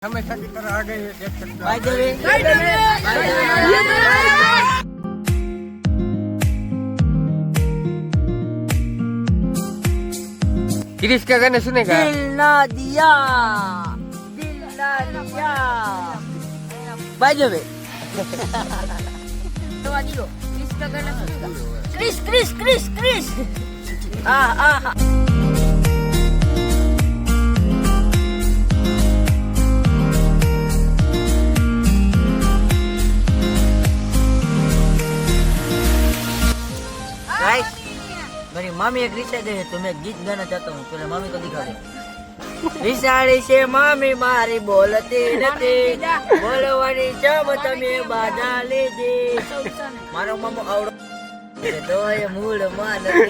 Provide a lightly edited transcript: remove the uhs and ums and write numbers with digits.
हमेशा की तरह आ गई है, देख सकते हो। भाई देवी गिरीश का गाना सुनेगा? दिल ना दिया भाई देवी तो दियो क्रिस का गाना सुनेगा Chris Chris Chris Chris guys मेरी मामी एक रिचा गई है तो मैं गीत गाना चाहता हूँ पहले मामी को दिखा दे रिसाड़ी से मामी मारी बोलती નથી બોલવાની જબ તમે બાધા લેજે મારો મામો આવડો તો એ મૂળ માં નથી